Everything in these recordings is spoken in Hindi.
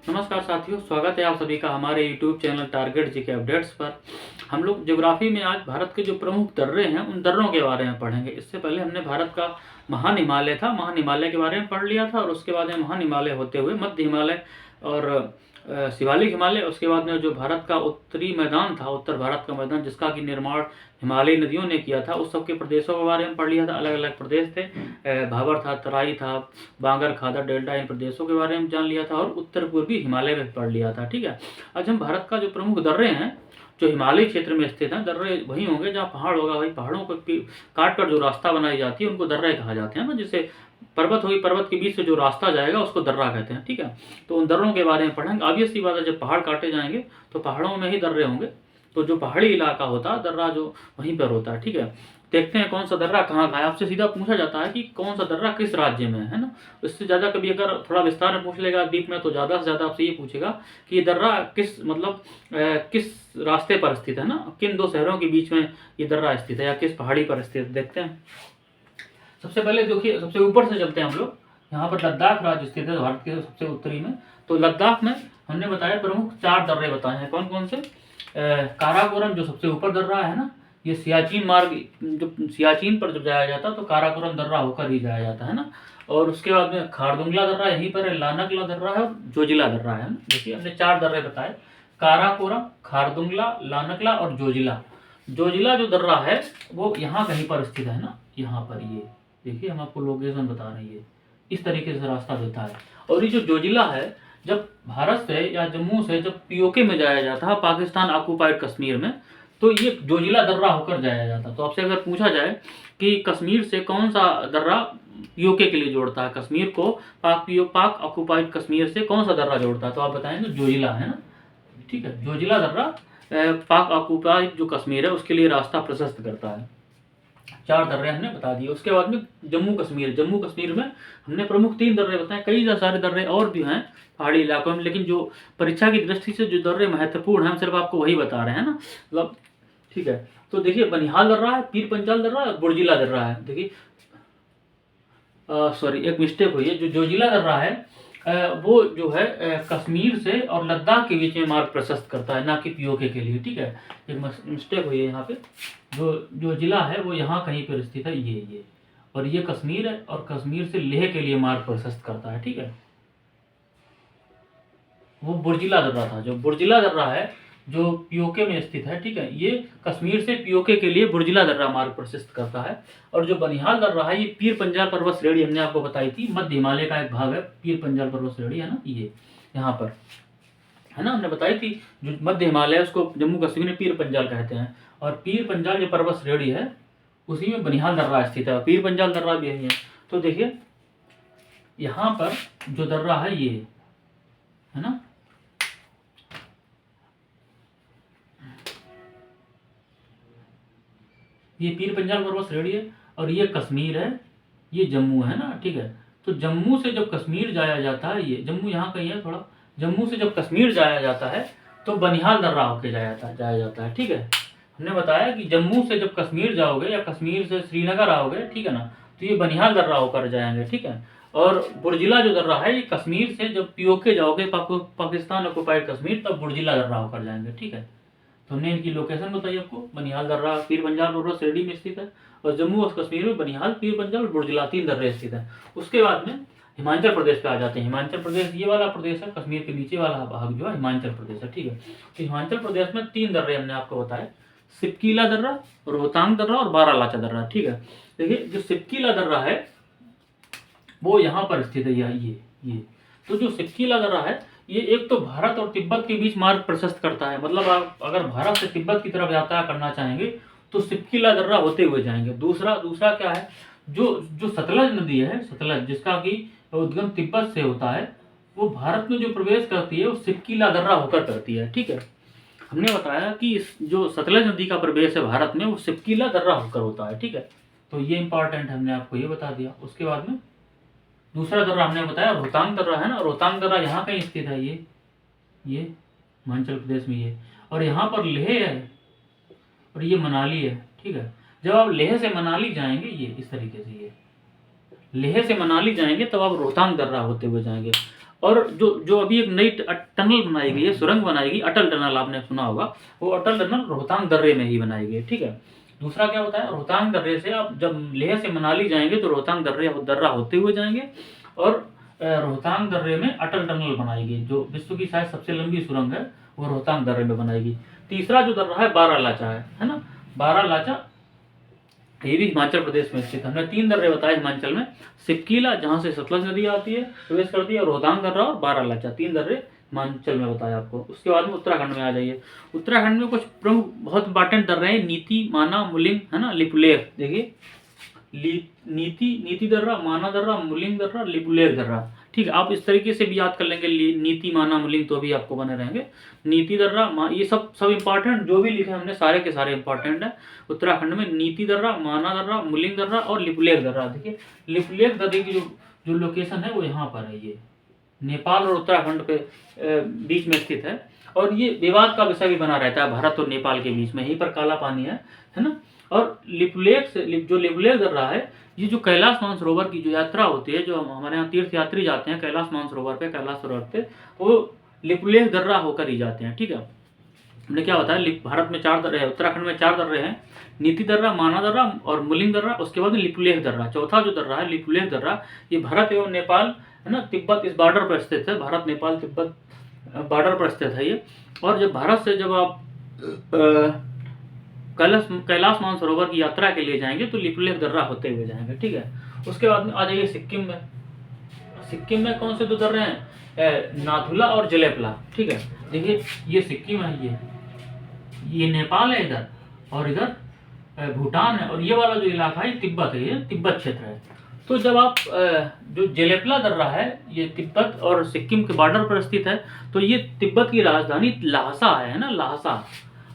नमस्कार साथियों, स्वागत है आप सभी का हमारे YouTube channel target GK updates पर। हम लोग ज्योग्राफी में आज भारत के जो प्रमुख दर्रे हैं उन दर्रों के बारे में पढ़ेंगे। इससे पहले हमने भारत का महान हिमालय था, महान हिमालय के बारे में पढ़ लिया था और उसके बाद में महान हिमालय होते हुए मध्य हिमालय और शिवालिक हिमालय, उसके बाद में जो भारत का उत्तरी मैदान था, उत्तर भारत का मैदान जिसका कि निर्माण हिमालयी नदियों ने किया था, उस सब के प्रदेशों के बारे में पढ़ लिया था। अलग अलग प्रदेश थे, भाबर था, तराई था, बांगर, खादर, डेल्टा, इन प्रदेशों के बारे में जान लिया था और उत्तर पूर्वी हिमालय में पढ़ लिया था। ठीक है, आज हम भारत का जो प्रमुख दर्रे हैं जो हिमालय क्षेत्र में स्थित हैं, दर्रे वही होंगे जहाँ पहाड़ होगा, वही पहाड़ों को काट कर जो रास्ता बनाई जाती है उनको दर्रे कहा जाते हैं ना। जैसे पर्वत हुई, पर्वत के बीच से जो रास्ता जाएगा उसको दर्रा कहते हैं। ठीक है, तो उन दर्रों के बारे में पढ़ेंगे। ऑब्वियस सी बात है, जब पहाड़ काटे जाएंगे तो पहाड़ों में ही दर्रे होंगे, तो जो पहाड़ी इलाका होता है दर्रा जो वहीं पर होता है। ठीक है, देखते हैं कौन सा दर्रा कहाँ का है। आपसे सीधा पूछा जाता है कि कौन सा दर्रा किस राज्य में है ना। इससे ज़्यादा कभी अगर थोड़ा विस्तार में पूछ लेगा डीप में, तो ज़्यादा से ज़्यादा आपसे ये पूछेगा कि ये दर्रा किस मतलब किस रास्ते पर स्थित है ना, किन दो शहरों के बीच में ये दर्रा स्थित है या किस पहाड़ी पर स्थित है। देखते हैं। सबसे पहले देखिए, सबसे ऊपर से चलते हैं हम लोग। यहाँ पर लद्दाख राज्य स्थित है भारत के सबसे उत्तरी में। तो लद्दाख में हमने बताया प्रमुख 4 दर्रे बताए हैं। कौन कौन से? काराकोरम जो सबसे ऊपर दर्रा है ना, ये सियाचिन मार्ग, जो सियाचिन पर जब जाया जाता है तो काराकोरम दर्रा होकर ही जाया जाता है ना। और उसके बाद में खारदुंगला दर्रा यहीं पर है, लानकला दर्रा है और जोजिला दर्रा है ना। देखिए हमने 4 दर्रे बताए, काराकोरम, खारदुंगला, लानकला और जोजिला। जोजिला जो दर्रा है वो यहाँ कहीं पर स्थित है ना, यहाँ पर। ये देखिए हम आपको लोकेशन बता रहे हैं, इस तरीके से रास्ता देता है। और ये जो जोजिला है, जब भारत से या जम्मू से जब पीओके में जाया जाता है, पाकिस्तान ऑक्युपाइड कश्मीर में, तो ये जोजिला दर्रा होकर जाया जाता। तो आपसे अगर पूछा जाए कि कश्मीर से कौन सा दर्रा पीओके के लिए जोड़ता है, कश्मीर को पाक ऑक्युपाइड कश्मीर से कौन सा दर्रा जोड़ता है, तो आप बताएंगे जोजिला है ना। ठीक है, जोजिला दर्रा पाक ऑक्युपाइड जो कश्मीर है उसके लिए रास्ता प्रशस्त करता है। 4 दर्रे हमने बता दिए। उसके बाद में जम्मू कश्मीर, जम्मू कश्मीर में हमने प्रमुख 3 दर्रे बताए। कई सारे दर्रे और भी हैं पहाड़ी इलाकों में, लेकिन जो परीक्षा की दृष्टि से जो दर्रे महत्वपूर्ण हैं हम सिर्फ आपको वही बता रहे हैं ना, मतलब। ठीक है, तो देखिए बनिहाल दर्रा है, पीर पंजाल दर्रा है और बुर्जिला दर्रा है। देखिए सॉरी, एक मिस्टेक हुई है। जो जोजिला दर्रा है वो जो है कश्मीर से और लद्दाख के बीच में मार्ग प्रशस्त करता है, ना कि पीओके के लिए। ठीक है, एक मिस्टेक हुई है यहाँ पे। जो जिला है वो यहाँ कहीं पर स्थित है, ये और ये कश्मीर है और कश्मीर से लेह के लिए मार्ग प्रशस्त करता है। ठीक है, वो बुर्जिला दर्रा था। जो बुर्जिला दर्रा है जो पीओके में स्थित है, ठीक है, ये कश्मीर से पीओके के लिए बुर्जिला दर्रा मार्ग प्रशस्त करता है। और जो बनिहाल दर्रा है ये पीर पंजाल पर्वत श्रेणी हमने आपको बताई थी, मध्य हिमालय का एक भाग है पीर पंजाल पर्वत श्रेणी है ना, ये यहाँ पर है ना, हमने बताई थी। जो मध्य हिमालय उसको जम्मू कश्मीर में पीर पंजाल कहते हैं। और पीर पंजाल जो पर्वत श्रेणी है उसी में बनिहाल दर्रा स्थित है, पीर पंजाल दर्रा भी यही है। तो देखिए यहाँ पर जो दर्रा है ये है ना, ये पीर पंजाल पर्वत श्रेणी है और ये कश्मीर है, ये जम्मू है ना। ठीक है, तो जम्मू से जब कश्मीर जाया जाता है, ये जम्मू यहाँ कहीं है थोड़ा, जम्मू से जब कश्मीर जाया जाता है तो बनिहाल दर्रा होके जाया जाता है। ठीक है, हमने बताया कि जम्मू से जब कश्मीर जाओगे या कश्मीर से श्रीनगर आओगे, ठीक है ना, तो ये बनिहाल दर्रा होकर जाएंगे। ठीक है, और बुर्जिला जो दर्रा है ये कश्मीर से जब पीओके जाओगे, पाकिस्तान ऑक्युपाइड कश्मीर, तब बुर्जिला दर्रा होकर जाएंगे। ठीक है, तो हमने इनकी लोकेशन बताई आपको। बनिहाल दर्रा पीर पंजाल पर्वत श्रेणी में स्थित है और जम्मू और कश्मीर में बनिहाल, पीर पंजाल और बुर्जिला 3 दर्रे स्थित हैं। उसके बाद में हिमाचल प्रदेश पे आ जाते हैं। हिमाचल प्रदेश ये वाला प्रदेश है, कश्मीर के नीचे वाला भाग जो है हिमाचल प्रदेश है। ठीक है, तो हिमाचल प्रदेश में 3 दर्रे हमने आपको बताए, सिपकीला दर्रा, रोहतांग दर्रा और बारालाचा दर्रा। ठीक है, देखिए जो सिपकीला दर्रा है वो यहाँ पर स्थित है, ये तो जो सिपकीला दर्रा है ये एक तो भारत और तिब्बत के बीच मार्ग प्रशस्त करता है। मतलब आप अगर भारत से तिब्बत की तरफ यात्रा करना चाहेंगे तो सिपकीला दर्रा होते हुए जाएंगे। दूसरा क्या है, जो सतलज नदी है, सतलज जिसका कि उद्गम तिब्बत से होता है, वो भारत में जो प्रवेश करती है वो सिपकीला दर्रा होकर करती है। ठीक है, हमने बताया कि जो सतलज नदी का प्रवेश है भारत में वो सिपकीला दर्रा होकर होता है। ठीक है, तो ये इंपॉर्टेंट हमने आपको ये बता दिया। उसके बाद में दूसरा दर्रा हमने बताया रोहतांग दर्रा है ना, रोहतांग दर्रा यहाँ कहीं स्थित है, ये हिमाचल प्रदेश में ये, और यहाँ पर लेह है और ये मनाली है। ठीक है, जब आप लेह से मनाली जाएंगे ये इस तरीके से, ये लेह से मनाली जाएंगे तब आप रोहतांग दर्रा होते हुए जाएंगे। और जो जो अभी एक नई टनल बनाई गई है, सुरंग बनाई गई, अटल टनल आपने सुना होगा, वो अटल टनल रोहतांग दर्रे में ही बनाई गई है। ठीक है। दूसरा क्या होता है, रोहतांग दर्रे से आप जब लेह से मनाली जाएंगे तो रोहतांग दर्रा होते हुए जाएंगे, और रोहतांग दर्रे में अटल टनल बनाएगी, जो विश्व की शायद सबसे लंबी सुरंग है, वो रोहतांग दर्रे में बनाएगी। तीसरा जो दर्रा है बारालाचा है ना, बारालाचा ये भी हिमाचल प्रदेश में स्थित है। हमने 3 दर्रे बताए हिमाचल में, सिपकीला जहाँ से सतलज नदी आती है, प्रवेश करती है, रोहतांग दर्रा और बारालाचा, 3 दर्रे हिमाचल में बताया आपको। उसके बाद में उत्तराखंड में आ जाइए। उत्तराखंड में कुछ प्रमुख बहुत इंपॉर्टेंट दर्रे हैं, नीति, माना, मुलिंग, है ना, लिपुलेख। देखिए नीति दर्रा, माना दर्रा, मुलिंग दर्रा, लिपुलेख दर्रा। ठीक है, आप इस तरीके से भी याद कर लेंगे, नीति, माना, मुलिंग, तो भी आपको बने रहेंगे। नीति दर्रा, ये सब इंपॉर्टेंट जो भी लिखे हमने सारे के सारे इंपॉर्टेंट है। उत्तराखंड में नीति दर्रा, माना दर्रा, मुलिंग दर्रा और लिपुलेख दर्रा। देखिए लिपुलेख दर्रे की जो लोकेशन है वो यहाँ पर है, ये नेपाल और उत्तराखंड के बीच में स्थित है, और ये विवाद का विषय भी बना रहता है भारत और नेपाल के बीच में, यहीं पर काला पानी है ना। और लिपुलेख दर्रा है, ये जो कैलाश मानसरोवर की जो यात्रा होती है, जो हमारे यहाँ तीर्थ यात्री जाते हैं कैलाश मानसरोवर पे, कैलाश सरोवर पे, वो लिपुलेख दर्रा होकर ही जाते हैं। ठीक है, हमने क्या बताया, भारत में 4 दर्रे हैं, उत्तराखंड में 4 दर्रे हैं, नीति दर्रा, माना दर्रा और मुलिंग दर्रा, उसके बाद लिपुलेख दर्रा। चौथा जो दर्रा है लिपुलेख दर्रा, ये भारत एवं नेपाल, है ना, तिब्बत इस बॉर्डर पर स्थित है, भारत नेपाल तिब्बत बॉर्डर पर स्थित है ये। और जब भारत से जब आप कैलाश मानसरोवर की यात्रा के लिए जाएंगे तो लिपुलेख दर्रा होते हुए जाएंगे। ठीक है, उसके बाद में आ जाइए सिक्किम में। सिक्किम में कौन से 2 दर्रे हैं, नाथुला और जलेपला। ठीक है, देखिए ये सिक्किम है, ये नेपाल है इधर, और इधर भूटान है, और ये वाला जो इलाका है तिब्बत है, ये तिब्बत क्षेत्र है। तो जब आप जो जलेपला दर्रा है, ये तिब्बत और सिक्किम के बॉर्डर पर स्थित है, तो ये तिब्बत की राजधानी ल्हासा है ना,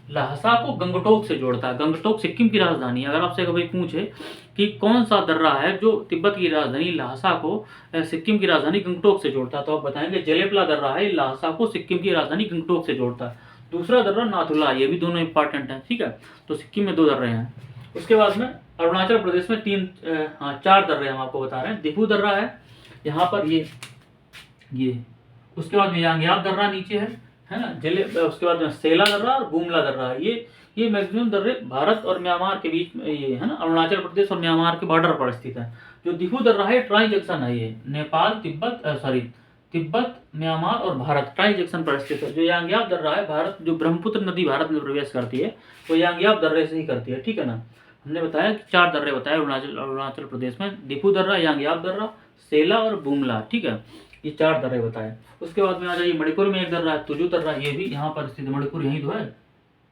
ल्हासा को गंगटोक से जोड़ता है। गंगटोक सिक्किम की राजधानी है। अगर आपसे कभी पूछे कि कौन सा दर्रा है जो तिब्बत की राजधानी ल्हासा को सिक्किम की राजधानी गंगटोक से जोड़ता है, तो आप बताएंगे जलेपला दर्रा है, ल्हासा को सिक्किम की राजधानी गंगटोक से जोड़ता है। दूसरा दर्रा नाथुला, ये भी दोनों इंपॉर्टेंट है। ठीक है, तो सिक्किम में 2 दर्रे हैं। उसके बाद में अरुणाचल प्रदेश में 4 दर्रे हम आपको बता रहे हैं। दिफू दर्रा है यहाँ पर, ये उसके बाद में यांग्याब दर्रा नीचे है ना, उसके बाद में सेला दर्रा और बुमला दर्रा है। ये मैक्सिमम दर्रे भारत और म्यांमार के बीच में, ये है ना, अरुणाचल प्रदेश और म्यांमार के बॉर्डर पर स्थित है। जो दिफू दर्रा है ट्राई जंक्शन है, ये नेपाल, तिब्बत, म्यांमार और भारत ट्राई जंक्शन पर स्थित है। जो यांग्याब दर्रा है, भारत जो ब्रह्मपुत्र नदी भारत में प्रवेश करती है, वो यांग्याब दर्रे से ही करती है। ठीक है ना, हमने बताया कि 4 दर्रे बताए अरुणाचल प्रदेश में, दिफू दर्रा, यांग्याब दर्रा, सेला और बुमला। ठीक है, ये 4 दर्रे बताए। उसके बाद में आ जाइए मणिपुर में एक दर्रा है, तुजू दर्रा, ये भी यहाँ पर स्थित है। मणिपुर यहीं तो है,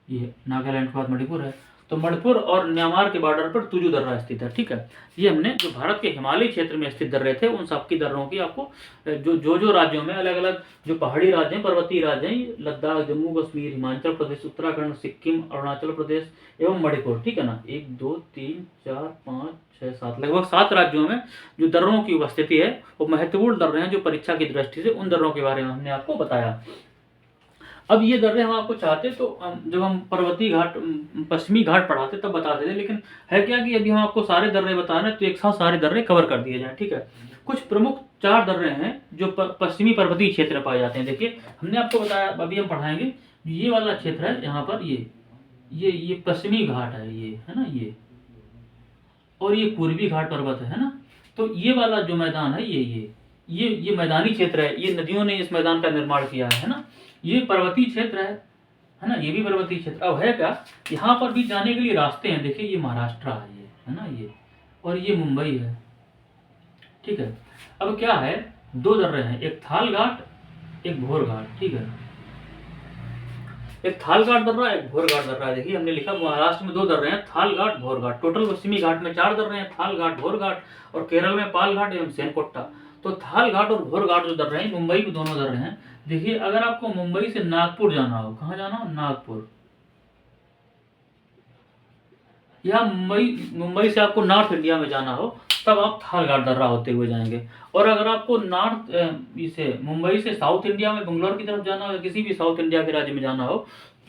ये नागालैंड के बाद मणिपुर है, तो मणिपुर और म्यांमार के बॉर्डर पर तुजू दर्रा स्थित है। ठीक है, ये हमने जो भारत के हिमालयी क्षेत्र में स्थित दर्रे थे उन सबकी दर्रों की आपको जो राज्यों में अलग अलग जो पहाड़ी राज्य हैं, पर्वतीय राज्य हैं, लद्दाख, जम्मू कश्मीर, हिमाचल प्रदेश, उत्तराखंड, सिक्किम, अरुणाचल प्रदेश एवं मणिपुर। ठीक है ना, 1 2 3 4 5 6 7 लगभग 7 राज्यों में जो दर्रों की उपस्थिति है वो महत्वपूर्ण दर्रे हैं, जो परीक्षा की दृष्टि से उन दर्रों के बारे में हमने आपको बताया। अब ये दर्रे हम आपको चाहते तो जब हम पर्वतीय घाट, पश्चिमी घाट पढ़ाते तब बताते थे, लेकिन है क्या कि अभी हम आपको सारे दर्रे बता रहे हैं तो एक साथ सारे दर्रे कवर कर दिए जाए। ठीक है, कुछ प्रमुख 4 दर्रे हैं जो पश्चिमी पर्वतीय क्षेत्र में पाए जाते हैं। देखिए हमने आपको बताया, अभी हम पढ़ाएंगे, ये वाला क्षेत्र है यहाँ पर, ये पश्चिमी घाट है, ये है ना, और ये पूर्वी घाट पर्वत है ना। तो ये वाला जो मैदान है, ये मैदानी क्षेत्र है, ये नदियों ने इस मैदान का निर्माण किया है ना। ये पर्वतीय क्षेत्र है ना, ये भी पर्वतीय क्षेत्र। अब है क्या, यहाँ पर भी जाने के लिए रास्ते हैं। देखिए ये महाराष्ट्र है, ये है ना, ये और ये मुंबई है। ठीक है, अब क्या है, 2 दर्रे हैं, एक थाल घाट, एक भोर घाट। ठीक है, एक थाल घाट दर्रा, एक भोर घाट दर्रा। देखिए हमने लिखा महाराष्ट्र में 2 दर्रे हैं, थाल घाट, भोर घाट। टोटल पश्चिमी घाट में 4 दर्रे हैं, थाल घाट, भोर घाट, और केरल में पाल घाट एवं सेनकोट्टा। तो थाल घाट और भोर घाट जो दर्रे हैं, मुंबई में दोनों दर्रे हैं। देखिए अगर आपको मुंबई से नागपुर जाना हो, कहाँ जाना हो, नागपुर, या मुंबई से आपको नॉर्थ इंडिया में जाना हो, तब आप थाल घाट दर्रा होते हुए जाएंगे। और अगर आपको मुंबई से साउथ इंडिया में बेंगलोर की तरफ जाना हो, या किसी भी साउथ इंडिया के राज्य में जाना हो,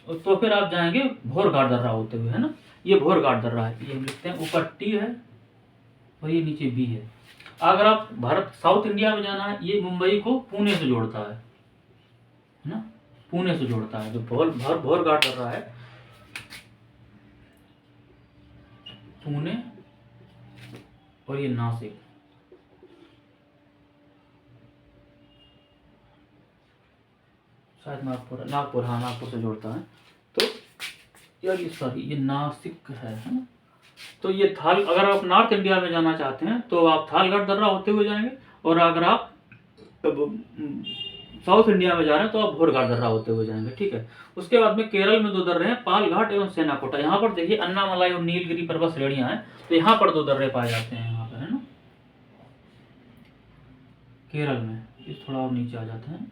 तो फिर आप जाएंगे भोर घाट दर्रा होते हुए, है ना। ये भोर घाट दर्रा है, ये हम लिखते हैं, ऊपर टी है और ये नीचे बी है। अगर आप भारत साउथ इंडिया में जाना है, ये मुंबई को पुणे से जोड़ता है ना, पुणे से जोड़ता है। जो भोर घाट कर रहा है, पुणे और ये नासिक, शायद नागपुर, हाँ नागपुर से जोड़ता है। तो यार ये सॉरी, ये नासिक है ना। तो ये अगर आप नॉर्थ इंडिया में जाना चाहते हैं तो आप थालगढ़ दर्रा होते हुए जाएंगे, और अगर आप साउथ इंडिया में जा रहे हैं तो आप भोरघाट दर्रा होते हुए जाएंगे, ठीक है। उसके बाद में केरल में 2 दर्रे हैं, पालघाट एवं सेनाकोटा। यहाँ पर देखिए अन्नामलाई और नीलगिरी पर्वत श्रेणियां हैं, तो यहाँ पर 2 दर्रे पाए जाते हैं यहाँ पर, है ना, केरल में। इस थोड़ा और नीचे आ जाते हैं,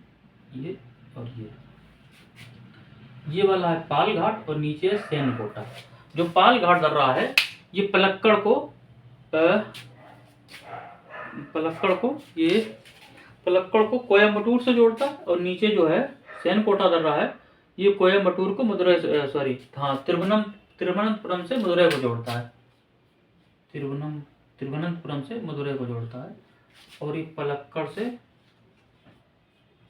ये और ये वाला है पालघाट और नीचे है सेनकोटा। जो पालघाट दर्रा है ये पलक्कड़ को कोयम्बटूर से जोड़ता है, और नीचे जो है सेनकोटा दर्रा है ये कोयम्बटूर को मदुरै तिरुवनंतपुरम से मदुरै को जोड़ता है, तिरुवनंतपुरम से मदुरै को जोड़ता है, और ये पलक्कड़ से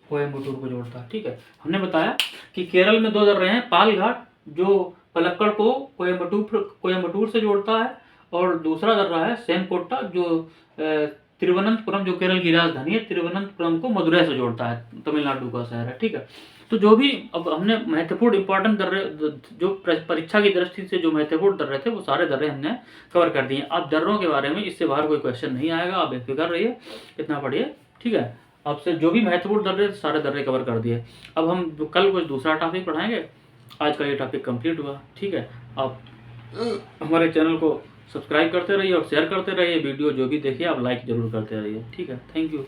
कोयम्बटूर को जोड़ता है, ठीक है। हमने बताया कि केरल में 2 दर्रे हैं, पालघाट जो पलक्कड़ को कोयम्बटूर से जोड़ता है, और दूसरा दर्रा है सेनकोटा जो तिरुवनंतपुरम, जो केरल की राजधानी है, तिरुवनंतपुरम को मदुरै से जोड़ता है, तमिलनाडु का शहर है, ठीक है। तो जो भी अब हमने महत्वपूर्ण इंपॉर्टेंट दर्रे, जो परीक्षा की दृष्टि से जो महत्वपूर्ण दर्रे थे, वो सारे दर्रे हमने कवर कर दिए। अब दर्रों के बारे में इससे बाहर कोई क्वेश्चन नहीं आएगा, आप बेफिक्र रहिए, इतना पढ़िए, ठीक है। आपसे जो भी महत्वपूर्ण दर्रे, सारे दर्रे कवर कर दिए। अब हम कल कुछ दूसरा टॉपिक पढ़ाएंगे, आज का ये टॉपिक कंप्लीट हुआ, ठीक है। आप हमारे चैनल को सब्सक्राइब करते रहिए और शेयर करते रहिए, वीडियो जो भी देखिए आप लाइक जरूर करते रहिए, ठीक है। Thank you.